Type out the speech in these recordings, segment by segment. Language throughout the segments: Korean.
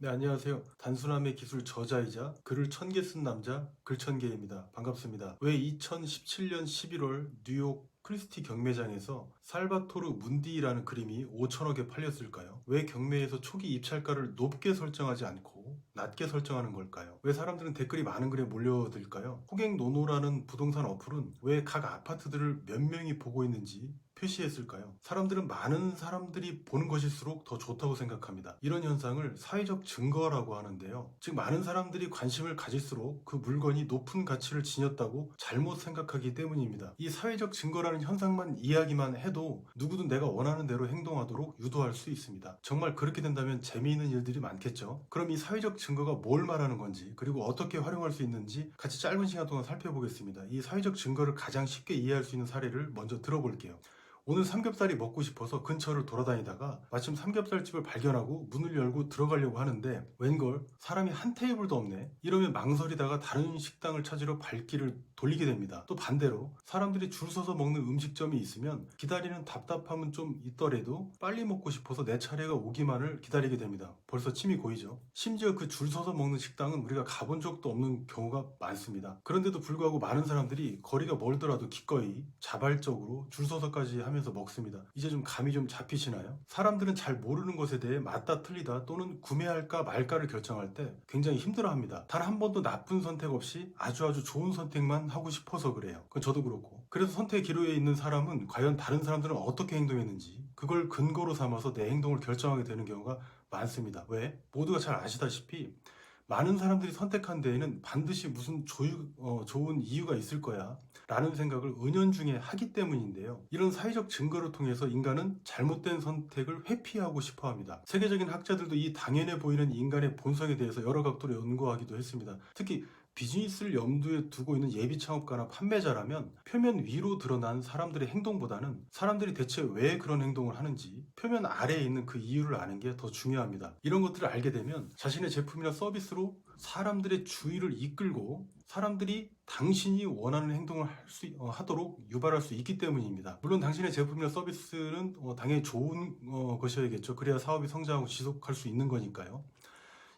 네, 안녕하세요. 단순함의 기술 저자이자 글을 1000개 쓴 남자 글천개입니다. 반갑습니다. 왜 2017년 11월 뉴욕 크리스티 경매장에서 살바토르 문디라는 그림이 5천억에 팔렸을까요? 왜 경매에서 초기 입찰가를 높게 설정하지 않고 낮게 설정하는 걸까요? 왜 사람들은 댓글이 많은 글에 몰려들까요? 호갱노노라는 부동산 어플은 왜 각 아파트들을 몇 명이 보고 있는지 표시했을까요? 사람들은 많은 사람들이 보는 것일수록 더 좋다고 생각합니다. 이런 현상을 사회적 증거라고 하는데요. 즉 많은 사람들이 관심을 가질수록 그 물건이 높은 가치를 지녔다고 잘못 생각하기 때문입니다. 이 사회적 증거라는 현상만 이야기만 해도 누구든 내가 원하는 대로 행동하도록 유도할 수 있습니다. 정말 그렇게 된다면 재미있는 일들이 많겠죠. 그럼 이 사회적 증거가 뭘 말하는 건지, 그리고 어떻게 활용할 수 있는지 같이 짧은 시간 동안 살펴보겠습니다. 이 사회적 증거를 가장 쉽게 이해할 수 있는 사례를 먼저 들어볼게요. 오늘 삼겹살이 먹고 싶어서 근처를 돌아다니다가 마침 삼겹살집을 발견하고 문을 열고 들어가려고 하는데 웬걸 사람이 한 테이블도 없네. 이러면 망설이다가 다른 식당을 찾으러 발길을 돌리게 됩니다. 또 반대로 사람들이 줄 서서 먹는 음식점이 있으면 기다리는 답답함은 좀 있더라도 빨리 먹고 싶어서 내 차례가 오기만을 기다리게 됩니다. 벌써 침이 고이죠. 심지어 그 줄 서서 먹는 식당은 우리가 가본 적도 없는 경우가 많습니다. 그런데도 불구하고 많은 사람들이 거리가 멀더라도 기꺼이 자발적으로 줄 서서까지 하면서 먹습니다. 이제 좀 감이 좀 잡히시나요? 사람들은 잘 모르는 것에 대해 맞다 틀리다 또는 구매할까 말까를 결정할 때 굉장히 힘들어합니다. 단 한 번도 나쁜 선택 없이 아주 좋은 선택만 하고 싶어서 그래요. 그건 저도 그렇고. 그래서 선택 기로에 있는 사람은 과연 다른 사람들은 어떻게 행동했는지 그걸 근거로 삼아서 내 행동을 결정하게 되는 경우가 많습니다. 왜? 모두가 잘 아시다시피 많은 사람들이 선택한 데에는 반드시 무슨 좋은 이유가 있을 거야 라는 생각을 은연중에 하기 때문인데요. 이런 사회적 증거를 통해서 인간은 잘못된 선택을 회피하고 싶어 합니다. 세계적인 학자들도 이 당연해 보이는 인간의 본성에 대해서 여러 각도로 연구하기도 했습니다. 특히 비즈니스를 염두에 두고 있는 예비 창업가나 판매자라면 표면 위로 드러난 사람들의 행동보다는 사람들이 대체 왜 그런 행동을 하는지 표면 아래에 있는 그 이유를 아는 게 더 중요합니다. 이런 것들을 알게 되면 자신의 제품이나 서비스로 사람들의 주의를 이끌고 사람들이 당신이 원하는 행동을 하도록 유발할 수 있기 때문입니다. 물론 당신의 제품이나 서비스는 당연히 좋은 것이어야겠죠. 그래야 사업이 성장하고 지속할 수 있는 거니까요.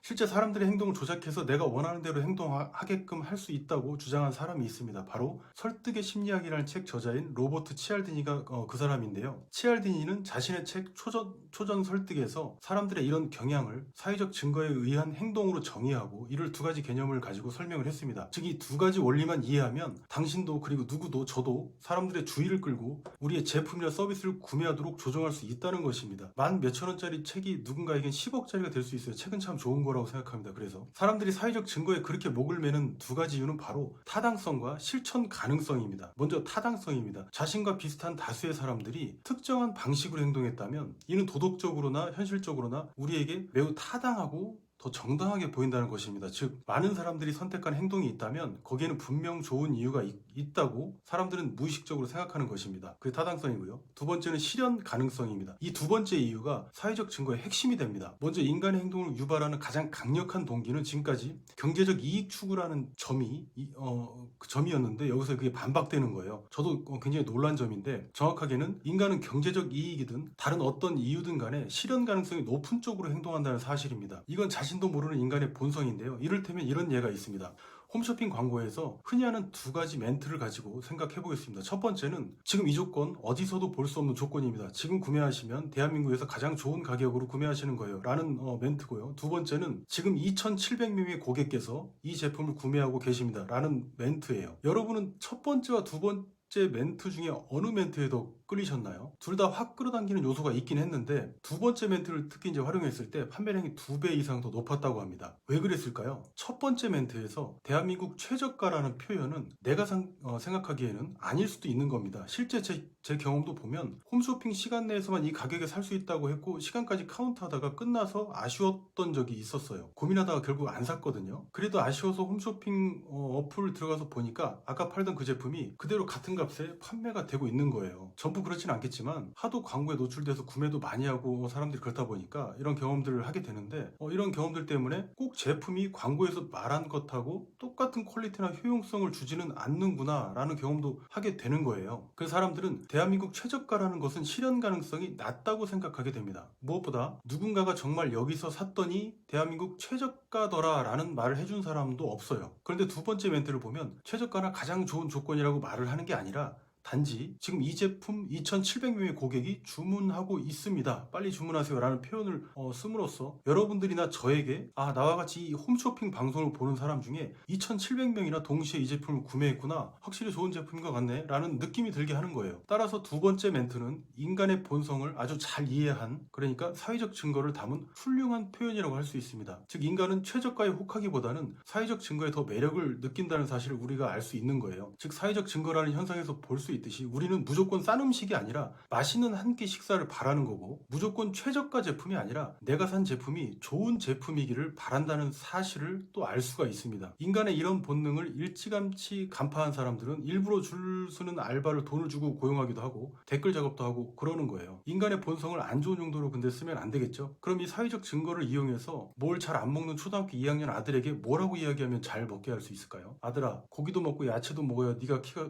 실제 사람들의 행동을 조작해서 내가 원하는 대로 행동하게끔 할 수 있다고 주장한 사람이 있습니다. 바로 설득의 심리학이라는 책 저자인 로버트 치알디니가 그 사람인데요. 치알디니는 자신의 책 초전 설득에서 사람들의 이런 경향을 사회적 증거에 의한 행동으로 정의하고 이를 두 가지 개념을 가지고 설명을 했습니다. 즉 이 두 가지 원리만 이해하면 당신도 그리고 누구도 저도 사람들의 주의를 끌고 우리의 제품이나 서비스를 구매하도록 조정할 수 있다는 것입니다. 만 몇천 원짜리 책이 누군가에겐 10억짜리가 될 수 있어요. 책은 참 좋은 거라고 생각합니다. 그래서 사람들이 사회적 증거에 그렇게 목을 매는 두 가지 이유는 바로 타당성과 실천 가능성입니다. 먼저 타당성입니다. 자신과 비슷한 다수의 사람들이 특정한 방식으로 행동했다면 이는 도덕적으로나 현실적으로나 우리에게 매우 타당하고 더 정당하게 보인다는 것입니다. 즉 많은 사람들이 선택한 행동이 있다면 거기에는 분명 좋은 이유가 있다고 사람들은 무의식적으로 생각하는 것입니다. 그게 타당성이고요. 두 번째는 실현 가능성입니다. 이 두 번째 이유가 사회적 증거의 핵심이 됩니다. 먼저 인간의 행동을 유발하는 가장 강력한 동기는 지금까지 경제적 이익 추구라는 그 점이었는데 여기서 그게 반박되는 거예요. 저도 굉장히 놀란 점인데 정확하게는 인간은 경제적 이익이든 다른 어떤 이유든 간에 실현 가능성이 높은 쪽으로 행동한다는 사실입니다. 이건 자신도 모르는 인간의 본성인데요. 이를테면 이런 예가 있습니다. 홈쇼핑 광고에서 흔히 하는 두 가지 멘트를 가지고 생각해 보겠습니다. 첫 번째는 지금 이 조건 어디서도 볼 수 없는 조건입니다. 지금 구매하시면 대한민국에서 가장 좋은 가격으로 구매하시는 거예요. 라는 멘트고요. 두 번째는 지금 2,700명의 고객께서 이 제품을 구매하고 계십니다. 라는 멘트예요. 여러분은 첫 번째와 두 번째 멘트 중에 어느 멘트에 더 끌리셨나요? 둘 다 확 끌어당기는 요소가 있긴 했는데 두 번째 멘트를 특히 이제 활용했을 때 판매량이 2배 이상 더 높았다고 합니다. 왜 그랬을까요? 첫 번째 멘트에서 대한민국 최저가라는 표현은 내가 생각하기에는 아닐 수도 있는 겁니다. 실제 제 경험도 보면 홈쇼핑 시간 내에서만 이 가격에 살 수 있다고 했고 시간까지 카운트하다가 끝나서 아쉬웠던 적이 있었어요. 고민하다가 결국 안 샀거든요. 그래도 아쉬워서 홈쇼핑 어플 들어가서 보니까 아까 팔던 그 제품이 그대로 같은 값에 판매가 되고 있는 거예요. 전부 나도 그렇진 않겠지만 하도 광고에 노출돼서 구매도 많이 하고 사람들이 그렇다 보니까 이런 경험들을 하게 되는데 이런 경험들 때문에 꼭 제품이 광고에서 말한 것하고 똑같은 퀄리티나 효용성을 주지는 않는구나 라는 경험도 하게 되는 거예요. 그래서 사람들은 대한민국 최저가라는 것은 실현 가능성이 낮다고 생각하게 됩니다. 무엇보다 누군가가 정말 여기서 샀더니 대한민국 최저가더라 라는 말을 해준 사람도 없어요. 그런데 두 번째 멘트를 보면 최저가나 가장 좋은 조건이라고 말을 하는 게 아니라 단지 지금 이 제품 2,700명의 고객이 주문하고 있습니다. 빨리 주문하세요 라는 표현을 씀으로써 여러분들이나 저에게 나와 같이 이 홈쇼핑 방송을 보는 사람 중에 2,700명이나 동시에 이 제품을 구매했구나, 확실히 좋은 제품인 것 같네 라는 느낌이 들게 하는 거예요. 따라서 두 번째 멘트는 인간의 본성을 아주 잘 이해한, 그러니까 사회적 증거를 담은 훌륭한 표현이라고 할 수 있습니다. 즉 인간은 최저가에 혹하기보다는 사회적 증거에 더 매력을 느낀다는 사실을 우리가 알 수 있는 거예요. 즉 사회적 증거라는 현상에서 볼 수 있듯이 우리는 무조건 싼 음식이 아니라 맛있는 한 끼 식사를 바라는 거고, 무조건 최저가 제품이 아니라 내가 산 제품이 좋은 제품이기를 바란다는 사실을 또 알 수가 있습니다. 인간의 이런 본능을 일찌감치 간파한 사람들은 일부러 줄 서는 알바를 돈을 주고 고용하기도 하고 댓글 작업도 하고 그러는 거예요. 인간의 본성을 안 좋은 용도로 근데 쓰면 안 되겠죠. 그럼 이 사회적 증거를 이용해서 뭘 잘 안 먹는 초등학교 2학년 아들에게 뭐라고 이야기하면 잘 먹게 할 수 있을까요? 아들아, 고기도 먹고 야채도 먹어야 네가 키가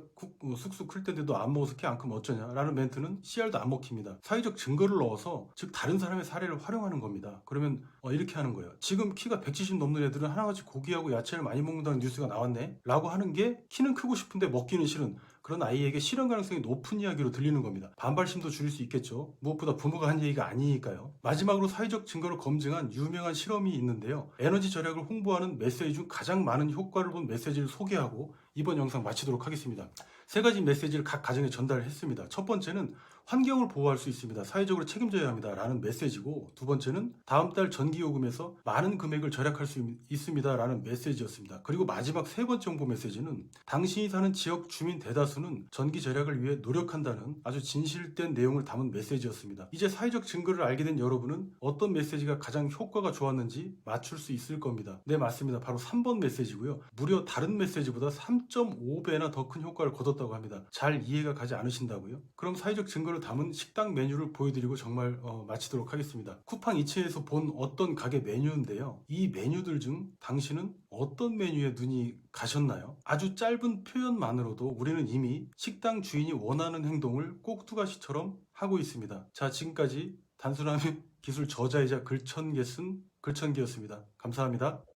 쑥쑥 클 텐데도 안 먹어서 키 안 크면 어쩌냐 라는 멘트는 씨알도 안 먹힙니다. 사회적 증거를 넣어서, 즉 다른 사람의 사례를 활용하는 겁니다. 그러면 이렇게 하는 거예요. 지금 키가 170 넘는 애들은 하나같이 고기하고 야채를 많이 먹는다는 뉴스가 나왔네 라고 하는 게 키는 크고 싶은데 먹기는 싫은 그런 아이에게 실현 가능성이 높은 이야기로 들리는 겁니다. 반발심도 줄일 수 있겠죠. 무엇보다 부모가 한 얘기가 아니니까요. 마지막으로 사회적 증거를 검증한 유명한 실험이 있는데요. 에너지 절약을 홍보하는 메시지 중 가장 많은 효과를 본 메시지를 소개하고 이번 영상 마치도록 하겠습니다. 세 가지 메시지를 각 가정에 전달을 했습니다. 첫 번째는 환경을 보호할 수 있습니다. 사회적으로 책임져야 합니다. 라는 메시지고, 두 번째는 다음 달 전기요금에서 많은 금액을 절약할 수 있습니다. 라는 메시지였습니다. 그리고 마지막 세 번째 홍보 메시지는 당신이 사는 지역 주민 대다수는 전기 절약을 위해 노력한다는 아주 진실된 내용을 담은 메시지였습니다. 이제 사회적 증거를 알게 된 여러분은 어떤 메시지가 가장 효과가 좋았는지 맞출 수 있을 겁니다. 네, 맞습니다. 바로 3번 메시지고요. 무려 다른 메시지보다 3.5배나 더 큰 효과를 거뒀다고 합니다. 잘 이해가 가지 않으신다고요? 그럼 사회적 증거를 담은 식당 메뉴를 보여드리고 정말 마치도록 하겠습니다. 쿠팡 이츠에서 본 어떤 가게 메뉴인데요. 이 메뉴들 중 당신은 어떤 메뉴에 눈이 가셨나요? 아주 짧은 표현만으로도 우리는 이미 식당 주인이 원하는 행동을 꼭두가시처럼 하고 있습니다. 자, 지금까지 단순함의 기술 저자이자 글천개 쓴 글천개였습니다. 감사합니다.